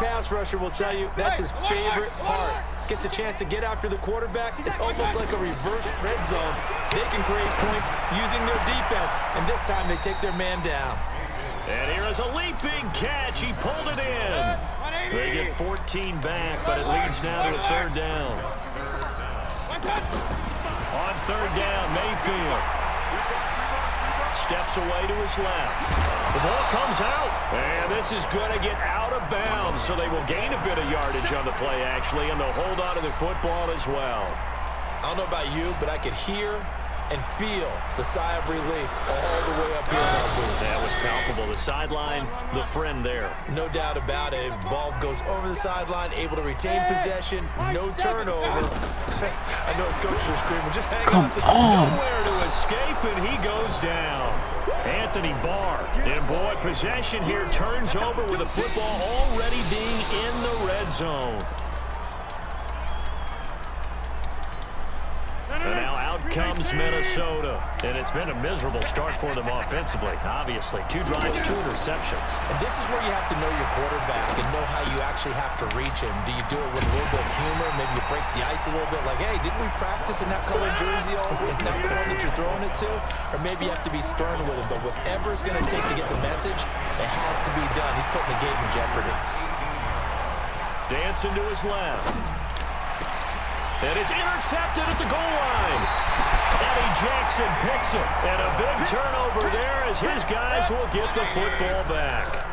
pass rusher will tell you that's his favorite part. Gets a chance to get after the quarterback. It's almost like a reverse red zone. They can create points using their defense, and this time they take their man down. And here is a leaping catch. He pulled it in. They get 14 back, but it leads now to a third down. On third down, Mayfield steps away to his left. The ball comes out, and this is going to get out of bounds, so they will gain a bit of yardage on the play, actually, and they'll hold on to the football as well. I don't know about you, but I could hear and feel the sigh of relief all the way up here in that booth. That was palpable. The sideline, the friend there. No doubt about it. Ball goes over the sideline, able to retain possession, no turnover. I know his coaches are screaming, just hang on to the ball. Nowhere to escape, and he goes down. Anthony Barr. And boy, possession here turns over with the football already being in the red zone. And now out comes Minnesota. And it's been a miserable start for them offensively, obviously. 2 drives, 2 interceptions. And this is where you have to know your quarterback and know how you actually have to reach him. Do you do it with a little bit of humor? Maybe you break the ice a little bit like, hey, didn't we practice in that colored jersey all week, not the one that you're throwing it to? Or maybe you have to be stern with him. But whatever it's going to take to get the message, it has to be done. He's putting the game in jeopardy. Dancing to his left. And it's intercepted at the goal line. Eddie Jackson picks it. And a big turnover there as his guys will get the football back.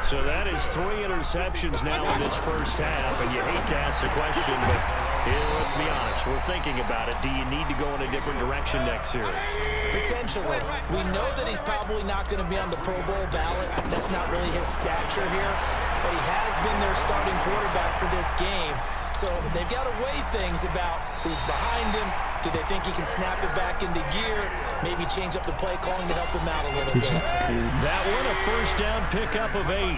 So that is 3 interceptions now in this first half. And you hate to ask the question, but let's be honest. We're thinking about it. Do you need to go in a different direction next series? Potentially. We know that he's probably not going to be on the Pro Bowl ballot. That's not really his stature here. But he has been their starting quarterback for this game. So they've got to weigh things about who's behind him. Do they think he can snap it back into gear? Maybe change up the play calling to help him out a little bit. That one, a first down pickup of 8.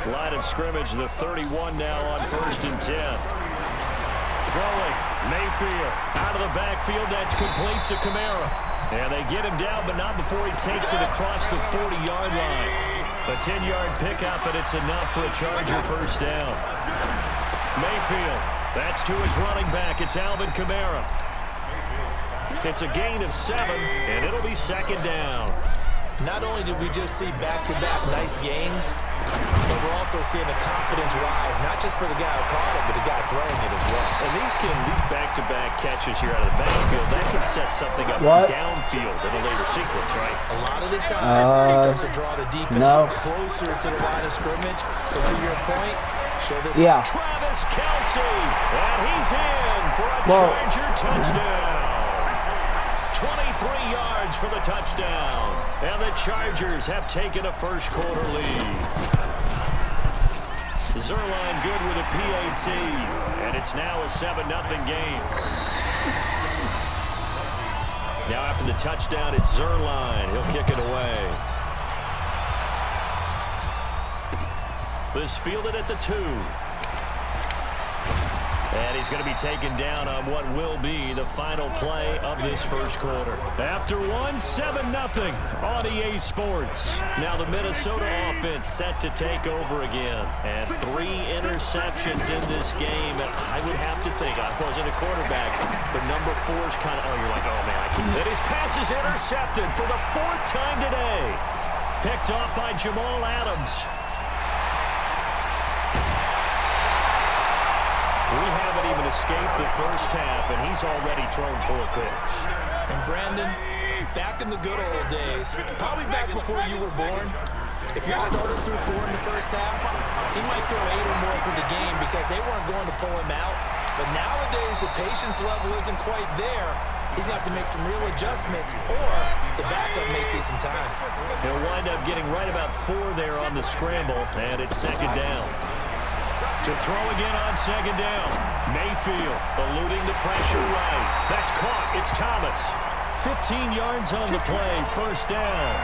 Line of scrimmage, the 31 now on 1st and 10. Throwing, Mayfield out of the backfield. That's complete to Kamara. And they get him down, but not before he takes it across the 40-yard line. A 10-yard pickup, and it's enough for a Charger first down. Mayfield, that's to his running back. It's Alvin Kamara. It's a gain of 7, and it'll be second down. Not only did we just see back-to-back nice gains, but we're also seeing the confidence rise, not just for the guy who caught it, but the guy throwing it as well. And these back-to-back catches here out of the backfield, that can set something up downfield in a later sequence, right? A lot of the time, it starts to draw the defense closer to the line of scrimmage. So to your point, show this. Travis Kelce, and he's in for a Charger touchdown. 23 yards for the touchdown. And the Chargers have taken a first-quarter lead. Zerline good with a PAT, and it's now a 7-0 game. Now after the touchdown, it's Zerline. He'll kick it away. This fielded at the 2. And he's going to be taken down on what will be the final play of this first quarter. After 7-0 on EA Sports. Now the Minnesota offense set to take over again. And 3 interceptions in this game. And I would have to think, I wasn't a quarterback, but number 4 is kind of, you're like, oh man, I can't. And his pass is intercepted for the 4th time today. Picked off by Jamal Adams. We haven't even escaped the first half, and he's already thrown 4 picks. And Brandon, back in the good old days, probably back before you were born, if your starter threw 4 in the first half, he might throw 8 or more for the game because they weren't going to pull him out. But nowadays, the patience level isn't quite there. He's going to have to make some real adjustments, or the backup may see some time. He'll wind up getting right about 4 there on the scramble, and it's second down. To throw again on second down. Mayfield eluding the pressure right. That's caught. It's Thomas. 15 yards on the play. First down.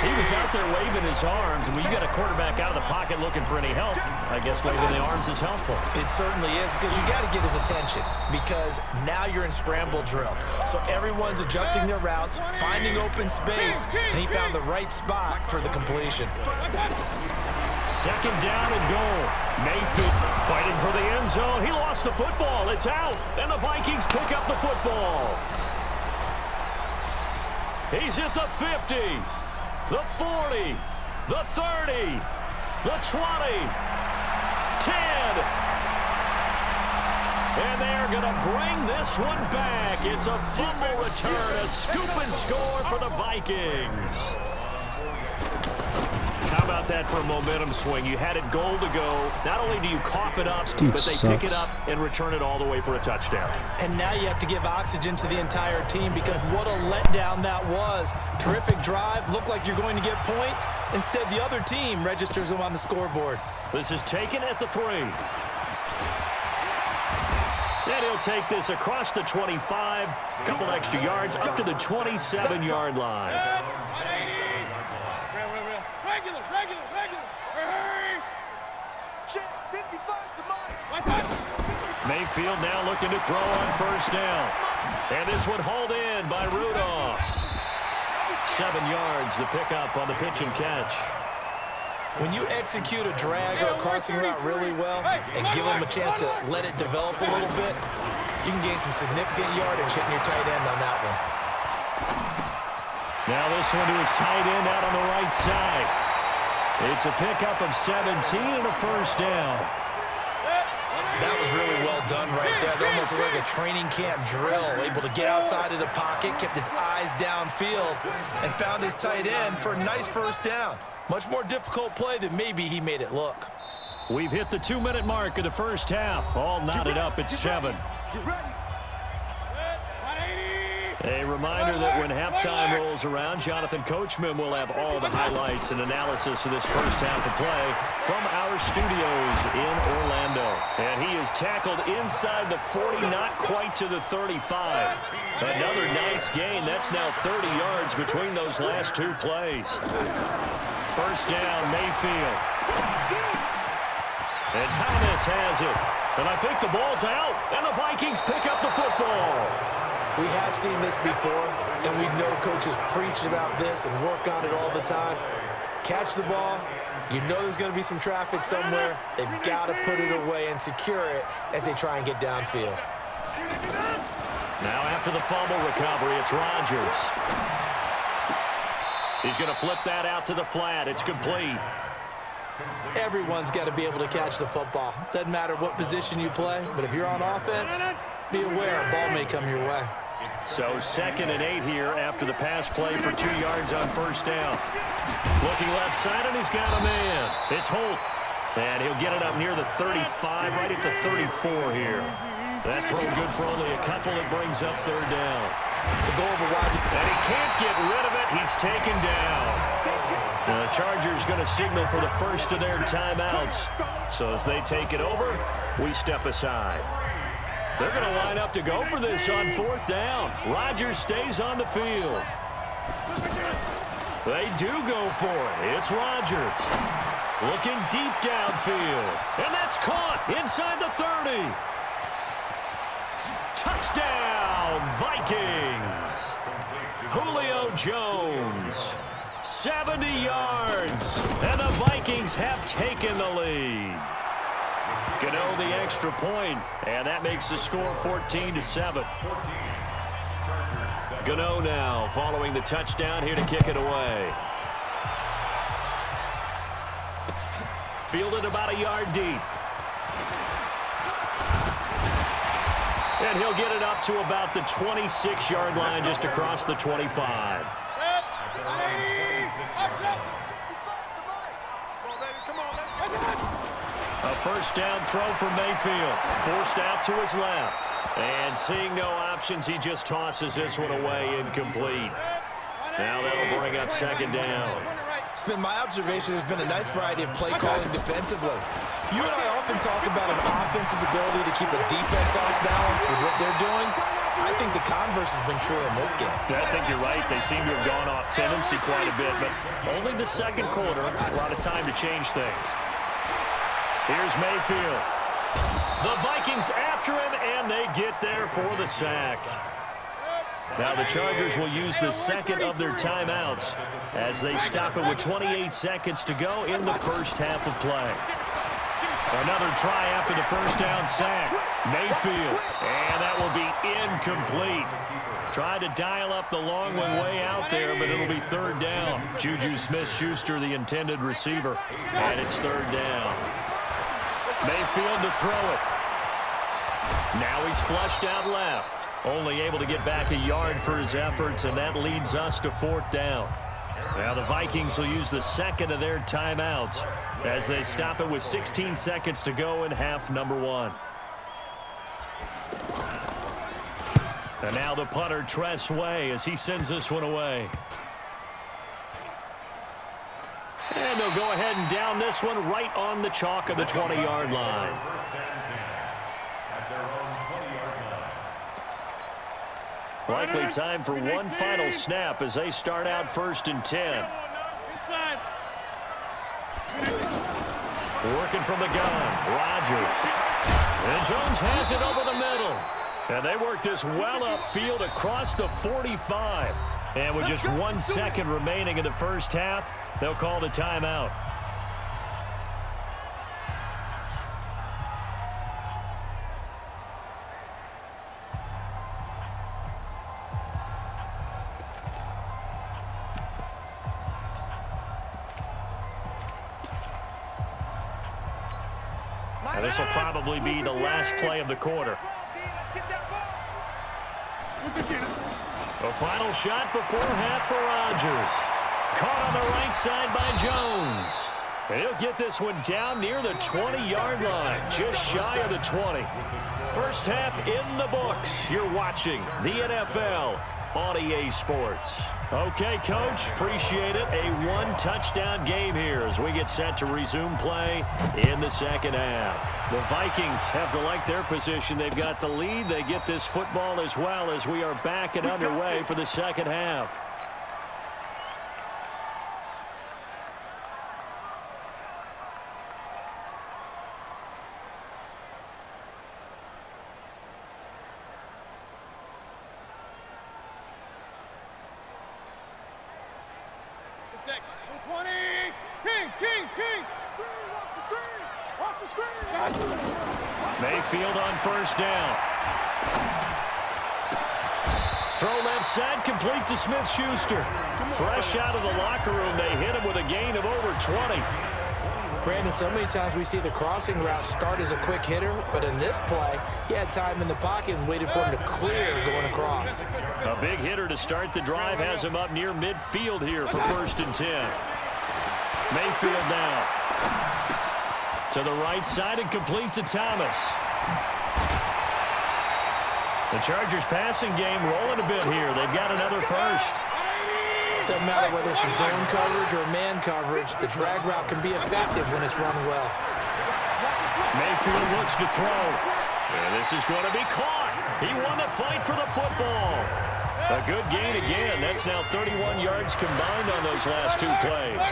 He was out there waving his arms, and when you got a quarterback out of the pocket looking for any help, I guess waving the arms is helpful. It certainly is, because you got to get his attention, because now you're in scramble drill. So everyone's adjusting their routes, finding open space, and he found the right spot for the completion. Second down and goal. Mayfield fighting for the end zone. He lost the football. It's out. And the Vikings pick up the football. He's at the 50, the 40, the 30, the 20, 10. And they're going to bring this one back. It's a fumble return, a scoop and score for the Vikings. How about that for a momentum swing? You had it goal to go. Not only do you cough it up, but they pick it up and return it all the way for a touchdown. And now you have to give oxygen to the entire team because what a letdown that was. Terrific drive. Looked like you're going to get points. Instead, the other team registers them on the scoreboard. This is taken at the 3. And he'll take this across the 25. A couple extra yards up to the 27-yard line. Mayfield now looking to throw on first down. And this one hauled in by Rudolph. 7 yards, the pickup on the pitch and catch. When you execute a drag or a crossing route really well and give them a chance to let it develop a little bit, you can gain some significant yardage hitting your tight end on that one. Now this one to his tight end out on the right side. It's a pickup of 17 and a first down. That was really well done right there. That almost looked like a training camp drill. Able to get outside of the pocket, kept his eyes downfield, and found his tight end for a nice first down. Much more difficult play than maybe he made it look. We've hit the 2-minute mark of the first half. All knotted up at 7. A reminder that when halftime rolls around, Jonathan Coachman will have all the highlights and analysis of this first half of play from our studios in Orlando. And he is tackled inside the 40, not quite to the 35. Another nice gain. That's now 30 yards between those last 2 plays. First down, Mayfield. And Thomas has it. And I think the ball's out, and the Vikings pick up the football. We have seen this before, and we know coaches preach about this and work on it all the time. Catch the ball. You know there's going to be some traffic somewhere. They've got to put it away and secure it as they try and get downfield. Now after the fumble recovery, it's Rodgers. He's going to flip that out to the flat. It's complete. Everyone's got to be able to catch the football. Doesn't matter what position you play, but if you're on offense, be aware a ball may come your way. So 2nd and 8 here after the pass play for 2 yards on first down. Looking left side, and he's got a man. It's Holt. And he'll get it up near the 35, right at the 34 here. That throw good for only a couple. It brings up 3rd down. The goal of a wide, and he can't get rid of it. He's taken down. The Chargers going to signal for the first of their timeouts. So as they take it over, we step aside. They're going to line up to go for this on 4th down. Rodgers stays on the field. They do go for it. It's Rodgers. Looking deep downfield. And that's caught inside the 30. Touchdown, Vikings. Julio Jones. 70 yards. And the Vikings have taken the lead. Gano the extra point, and that makes the score 14-7. Gano now following the touchdown here to kick it away. Fielded about a yard deep. And he'll get it up to about the 26-yard line just across the 25. A first down throw from Mayfield. Forced out to his left. And seeing no options, he just tosses this one away incomplete. Now that'll bring up 2nd down. It's been my observation there's been a nice variety of play calling defensively. You and I often talk about an offense's ability to keep a defense off balance with what they're doing. I think the converse has been true in this game. I think you're right. They seem to have gone off tendency quite a bit, but only the 2nd quarter, a lot of time to change things. Here's Mayfield. The Vikings after him, and they get there for the sack. Now the Chargers will use the second of their timeouts as they stop it with 28 seconds to go in the first half of play. Another try after the first down sack. Mayfield, and that will be incomplete. Tried to dial up the long one way out there, but it'll be third down. Juju Smith-Schuster, the intended receiver, and it's third down. Mayfield to throw it. Now he's flushed out left. Only able to get back a yard for his efforts, and that leads us to fourth down. Now the Vikings will use the second of their timeouts as they stop it with 16 seconds to go in half number one. And now the punter, Tress Way, as he sends this one away. And they'll go ahead and down this one right on the chalk of the 20-yard line. Likely time for one final snap as they start out 1st and 10. Working from the gun, Rodgers. And Jones has it over the middle. And they work this well upfield across the 45. And with just 1 second remaining in the first half, they'll call the timeout. Now this will probably be the last play of the quarter. A final shot before half for Rodgers. Caught on the right side by Jones. And he'll get this one down near the 20-yard line, just shy of the 20. First half in the books. You're watching the NFL on EA Sports. Okay, Coach, appreciate it. A one-touchdown game here as we get set to resume play in the second half. The Vikings have to like their position. They've got the lead. They get this football as well as we are back and underway for the second half. Mayfield on first down. Throw left side, complete to Smith-Schuster. Fresh out of the locker room, they hit him with a gain of over 20. Brandon, so many times we see the crossing route start as a quick hitter, but in this play, he had time in the pocket and waited for him to clear going across. A big hitter to start the drive has him up near midfield here for 1st and 10. Mayfield now. To the right side and complete to Thomas. The Chargers passing game rolling a bit here. They've got another first. Doesn't matter whether it's a zone coverage or man coverage, the drag route can be effective when it's run well. Mayfield looks to throw. And this is going to be caught. He won the fight for the football. A good gain again. That's now 31 yards combined on those last two plays.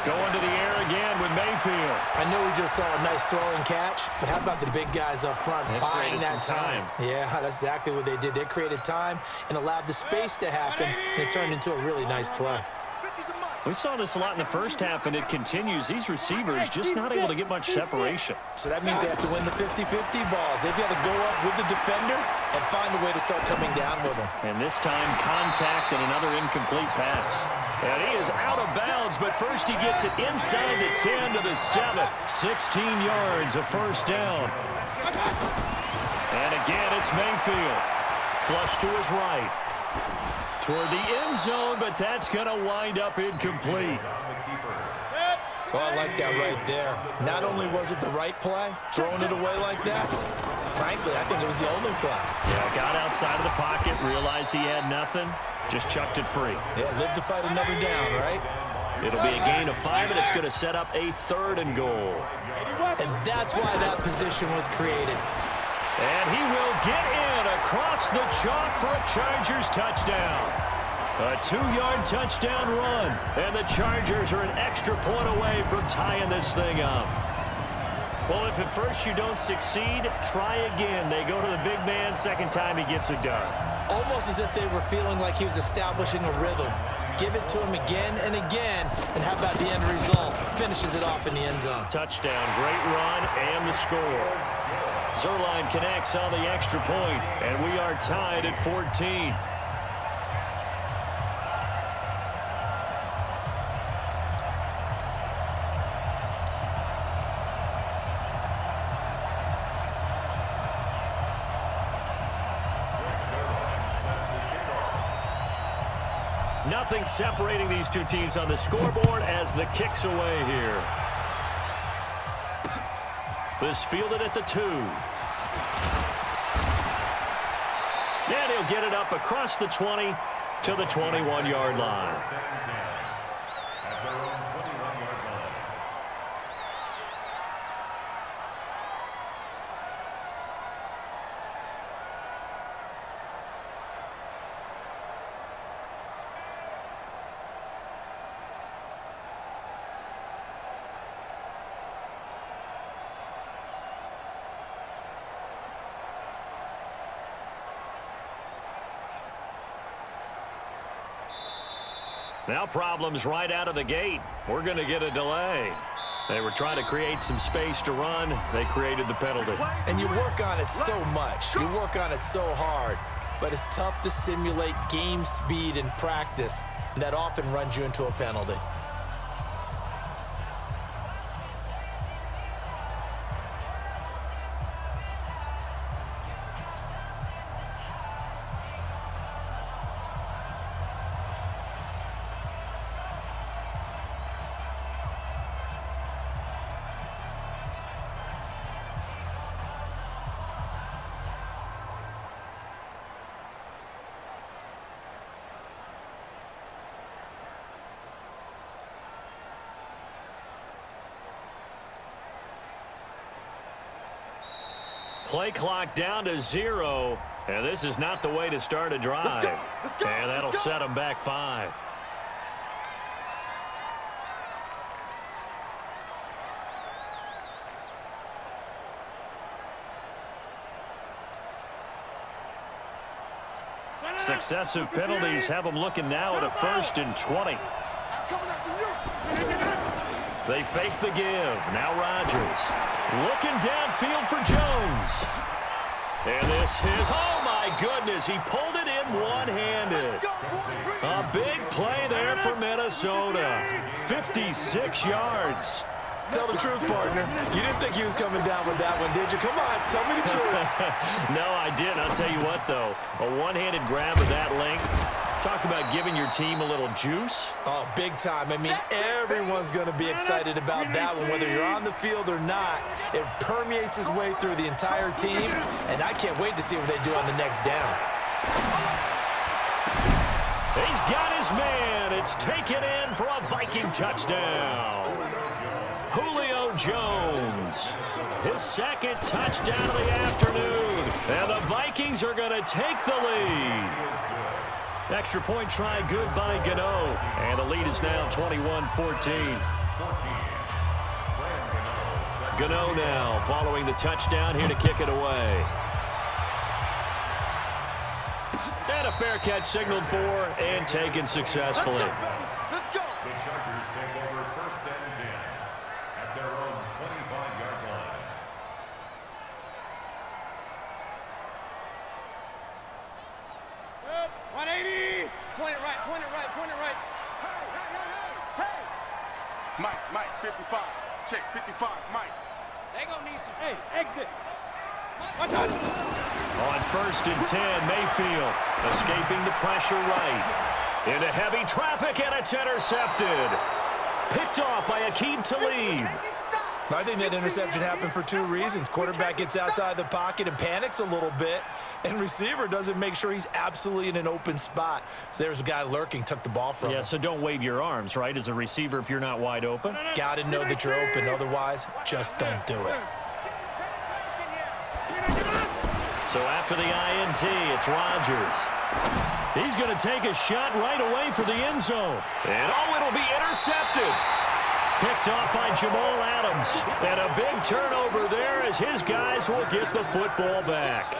Going to the air again with Mayfield. I know we just saw a nice throw and catch, but how about the big guys up front buying that time? Yeah, that's exactly what they did. They created time and allowed the space to happen, and it turned into a really nice play. We saw this a lot in the first half, and it continues. These receivers just not able to get much separation. So that means they have to win the 50-50 balls. They've got to go up with the defender and find a way to start coming down with them. And this time, contact and another incomplete pass. And he is out of bounds, but first he gets it inside the 10 to the 7. 16 yards, a first down. And again, it's Mayfield. Flush to his right. Toward the end zone, but that's going to wind up incomplete. Oh, I like that right there. Not only was it the right play, throwing it away like that, frankly, I think it was the only play. Yeah, got outside of the pocket, realized he had nothing, just chucked it free. Yeah, live to fight another down, right? It'll be a gain of 5, and it's going to set up a 3rd and goal. And that's why that position was created. And he will get in across the chalk for a Chargers touchdown. A 2-yard touchdown run, and the Chargers are an extra point away from tying this thing up. Well, if at first you don't succeed, try again. They go to the big man. Second time he gets it done. Almost as if they were feeling like he was establishing a rhythm. Give it to him again and again. And how about the end result? Finishes it off in the end zone. Touchdown, great run, and the score. Zerline connects on the extra point, and we are tied at 14. Nothing separating these two teams on the scoreboard as the kick's away here. This fielded at the 2. And he'll get it up across the 20 to the 21-yard line. Now problems right out of the gate. We're going to get a delay. They were trying to create some space to run. They created the penalty. And you work on it so much. You work on it so hard. But it's tough to simulate game speed in practice. And that often runs you into a penalty. Play clock down to 0, and this is not the way to start a drive. And that'll set them back 5. Successive penalties have them looking now at a 1st and 20. They fake the give. Now Rodgers. Looking downfield for Jones. And this is, oh my goodness, he pulled it in one-handed. A big play there for Minnesota. 56 yards. Tell the truth, partner. You didn't think he was coming down with that one, did you? Come on, tell me the truth. No, I didn't. I'll tell you what, though. A one-handed grab of that length. Talk about giving your team a little juice. Oh, big time. I mean, everyone's going to be excited about that one, whether you're on the field or not. It permeates its way through the entire team, and I can't wait to see what they do on the next down. He's got his man. It's taken in for a Viking touchdown. Julio Jones, his second touchdown of the afternoon. And the Vikings are going to take the lead. Extra point try good by Gano. And the lead is now 21-14. Gano now following the touchdown here to kick it away. And a fair catch signaled for and taken successfully. Let's go. The Chargers take over 1st and 10 at their own 25-yard line. Up, 180. Point it right, point it right, point it right. Hey. Mike, 55. Check, 55, Mike. They gonna need some, hey, exit. Watch out. On 1st and 10, Mayfield escaping the pressure right. Into heavy traffic, and it's intercepted. Picked off by Akeem Talib. I think that interception happened for 2 reasons. Quarterback gets outside the pocket and panics a little bit, and receiver doesn't make sure he's absolutely in an open spot. So there's a guy lurking, took the ball from him. Yeah, so don't wave your arms, right, as a receiver if you're not wide open. Got to know that you're open. Otherwise, just don't do it. So after the INT, it's Rodgers. He's going to take a shot right away for the end zone. And, oh, it'll be intercepted. Picked off by Jamal Adams. And a big turnover there as his guys will get the football back.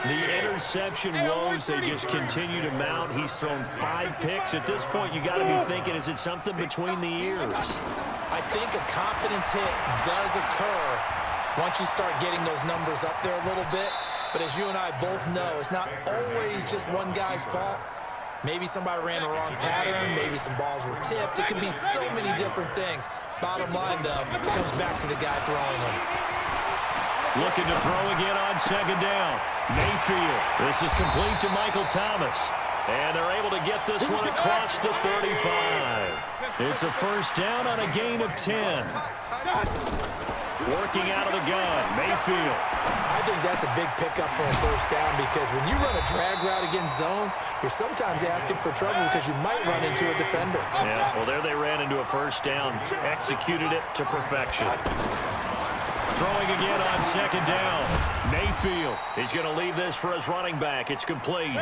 The interception woes, they just continue to mount. He's thrown 5 picks. At this point, you got to be thinking, is it something between the ears? I think a confidence hit does occur once you start getting those numbers up there a little bit. But as you and I both know, it's not always just one guy's fault. Maybe somebody ran a wrong pattern. Maybe some balls were tipped. It could be so many different things. Bottom line, though, it comes back to the guy throwing them. Looking to throw again on 2nd down. Mayfield. This is complete to Michael Thomas. And they're able to get this one across the 35. It's a first down on a gain of 10. Working out of the gun, Mayfield. I think that's a big pickup for a first down because when you run a drag route against zone, you're sometimes asking for trouble because you might run into a defender. Yeah, well, there they ran into a first down. Executed it to perfection. Throwing again on 2nd down. Mayfield. He's going to leave this for his running back. It's complete.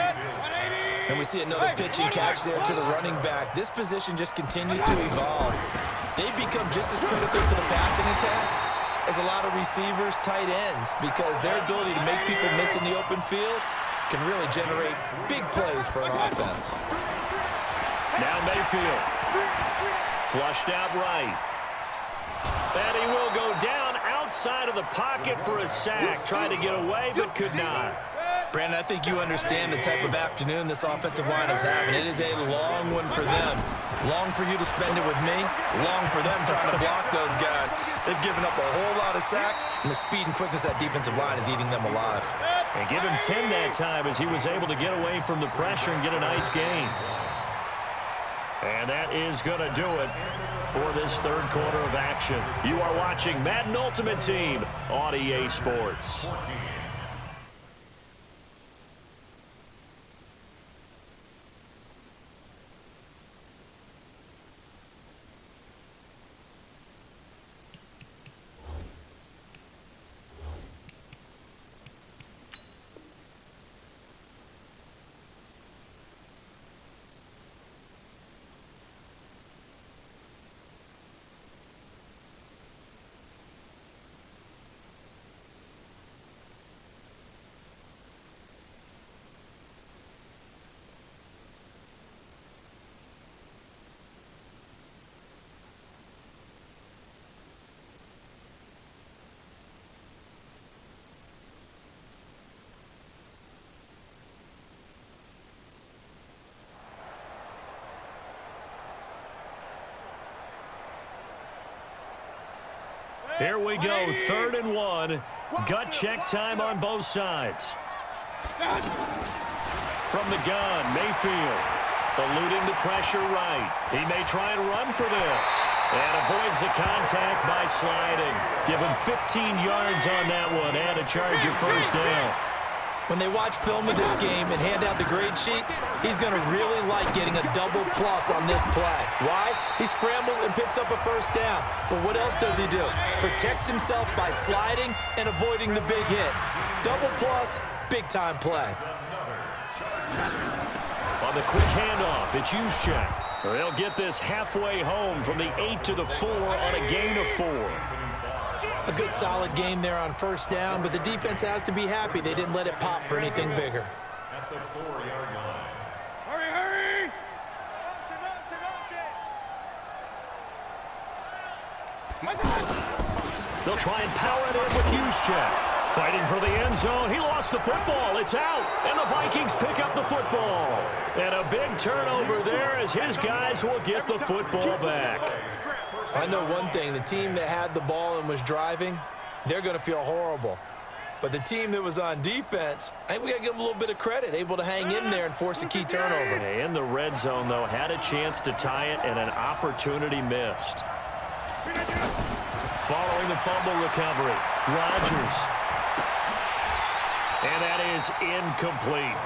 And we see another pitch and catch there to the running back. This position just continues to evolve. They become just as critical to the passing attack as a lot of receivers, tight ends, because their ability to make people miss in the open field can really generate big plays for an offense. Now Mayfield. Flushed out right. And he will go down outside of the pocket for a sack. Tried to get away, but could not. Brandon, I think you understand the type of afternoon this offensive line is having. It is a long one for them. Long for you to spend it with me. Long for them trying to block those guys. They've given up a whole lot of sacks, and the speed and quickness of that defensive line is eating them alive. And give him 10 that time as he was able to get away from the pressure and get a nice gain. And that is going to do it for this 3rd quarter of action. You are watching Madden Ultimate Team on EA Sports. Here we go, 3rd and 1. Gut check time on both sides. From the gun, Mayfield. Eluding the pressure right. He may try and run for this. And avoids the contact by sliding. Give him 15 yards on that one and a charge of first down. When they watch film of this game and hand out the grade sheets, he's going to really like getting a double plus on this play. Why? He scrambles and picks up a first down. But what else does he do? Protects himself by sliding and avoiding the big hit. Double plus, big-time play. On the quick handoff, it's Juszczyk. They'll get this halfway home from the 8 to the 4 on a gain of 4. A good solid game there on first down, but the defense has to be happy they didn't let it pop for anything bigger. At the 4-yard line. Hurry, hurry! They'll try and power it in with Juszczyk. Fighting for the end zone. He lost the football. It's out. And the Vikings pick up the football. And a big turnover there as his guys will get the football back. I know one thing. The team that had the ball and was driving, they're going to feel horrible. But the team that was on defense, I think we got to give them a little bit of credit, able to hang in there and force a key turnover. In the red zone, though, had a chance to tie it and an opportunity missed. Following the fumble recovery, Rodgers. And that is incomplete.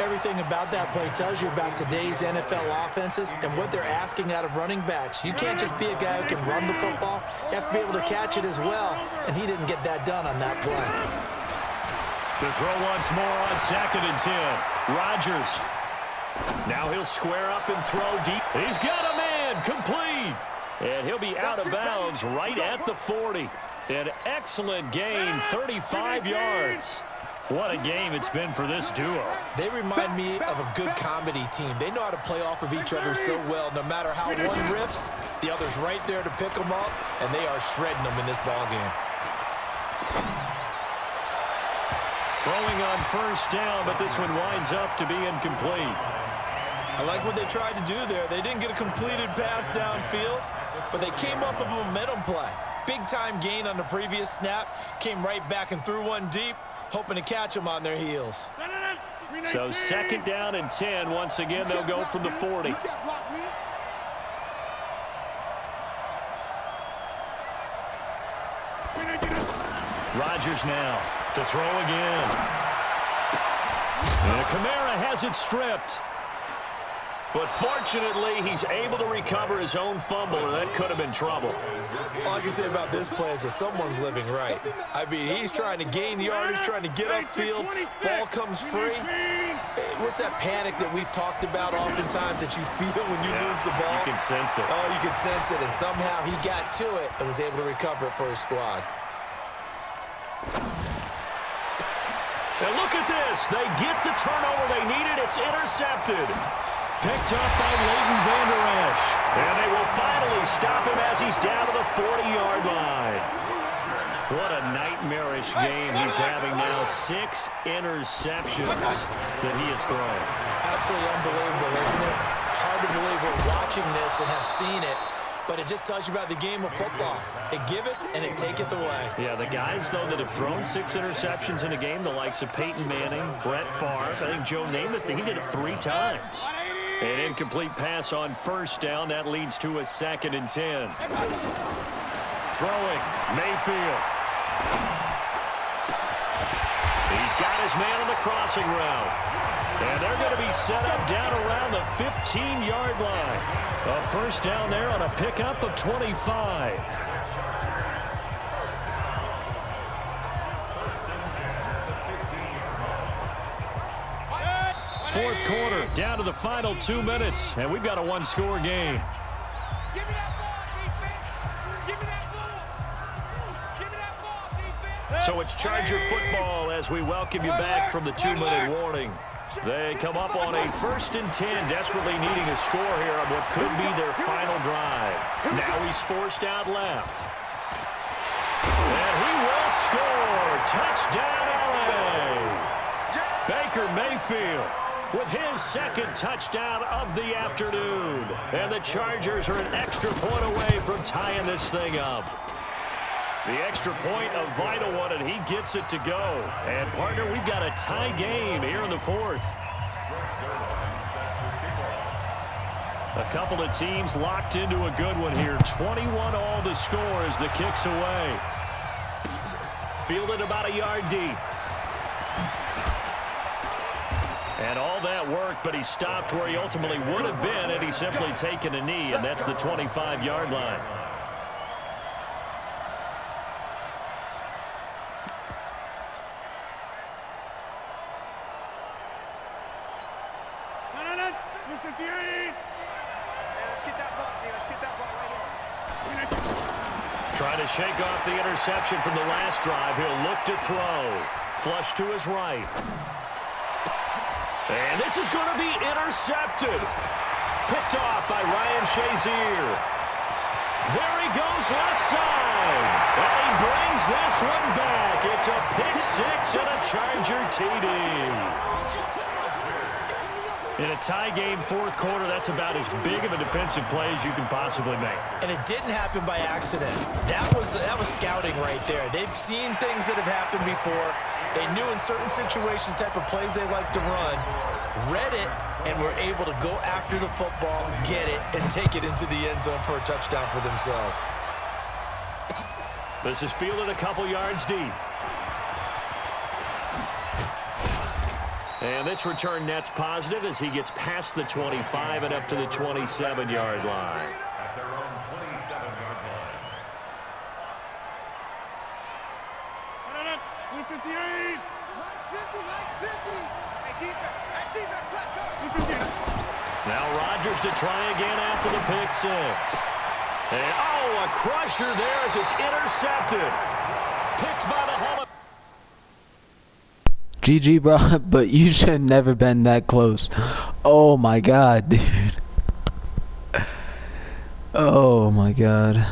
Everything about that play tells you about today's NFL offenses and what they're asking out of running backs. You can't just be a guy who can run the football. You have to be able to catch it as well, and he didn't get that done on that play. To throw once more on 2nd and 10. Rodgers. Now he'll square up and throw deep. He's got a man. Complete. And he'll be out of bounds right at the 40. An excellent gain, 35 yards. What a game it's been for this duo. They remind me of a good comedy team. They know how to play off of each other so well. No matter how one riffs, the other's right there to pick them up, and they are shredding them in this ball game. Throwing on first down, but this one winds up to be incomplete. I like what they tried to do there. They didn't get a completed pass downfield, but they came up with a momentum play. Big-time gain on the previous snap, came right back and threw one deep, hoping to catch them on their heels. So second down and 10. Once again, they'll go from the 40. Rodgers now to throw again. And Kamara has it stripped. But fortunately, he's able to recover his own fumble, or that could have been trouble. All I can say about this play is that someone's living right. I mean, he's trying to gain yardage, trying to get upfield. Ball comes free. What's that panic that we've talked about oftentimes that you feel when you lose the ball? You can sense it. Oh, you can sense it, and somehow he got to it and was able to recover it for his squad. And look at this. They get the turnover they needed. It's intercepted. Picked up by Leighton Vander Esch. And they will finally stop him as he's down to the 40-yard line. What a nightmarish game he's having now. 6 interceptions that he has thrown. Absolutely unbelievable, isn't it? Hard to believe we're watching this and have seen it, but it just tells you about the game of football. It giveth and it taketh away. Yeah, the guys, though, that have thrown 6 interceptions in a game, the likes of Peyton Manning, Brett Favre, I think Joe Namath, he did it 3 times. An incomplete pass on first down. That leads to a 2nd and 10. Throwing, Mayfield. He's got his man on the crossing route. And they're going to be set up down around the 15-yard line. A first down there on a pickup of 25. Fourth quarter, down to the final 2 minutes, and we've got a 1-score game. Give me that ball, defense. Give me that ball. Give me that ball, defense. So it's Charger football as we welcome you back from the 2-minute warning. They come up on a 1st and 10, desperately needing a score here on what could be their final drive. Now he's forced out left. And he will score. Touchdown, LA. Baker Mayfield with his 2nd touchdown of the afternoon. And the Chargers are an extra point away from tying this thing up. The extra point, a vital one, and he gets it to go. And, partner, we've got a tie game here in the 4th. A couple of teams locked into a good one here. 21 all the score as the kick's away. Fielded about a yard deep. And all that work, but he stopped where he ultimately would have been had he simply taken a knee, and that's the 25-yard line. Trying to shake off the interception from the last drive. He'll look to throw. Flush to his right. And this is going to be intercepted. Picked off by Ryan Shazier. There he goes left side. And he brings this one back. It's a pick 6 and a Charger TD. In a tie game, 4th quarter, that's about as big of a defensive play as you can possibly make. And it didn't happen by accident. That was scouting right there. They've seen things that have happened before. They knew in certain situations the type of plays they like to run, read it, and were able to go after the football, get it, and take it into the end zone for a touchdown for themselves. This is fielded a couple yards deep. And this return net's positive as he gets past the 25 and up to the 27-yard line. At their own 27-yard line. 158. Nice 50. Hey, defense, let's go. Now Rodgers to try again after the pick 6. And, oh, a crusher there as it's intercepted. Picked by the Hall of GG, bro, but you should have never been that close. Oh my god, dude. Oh my god.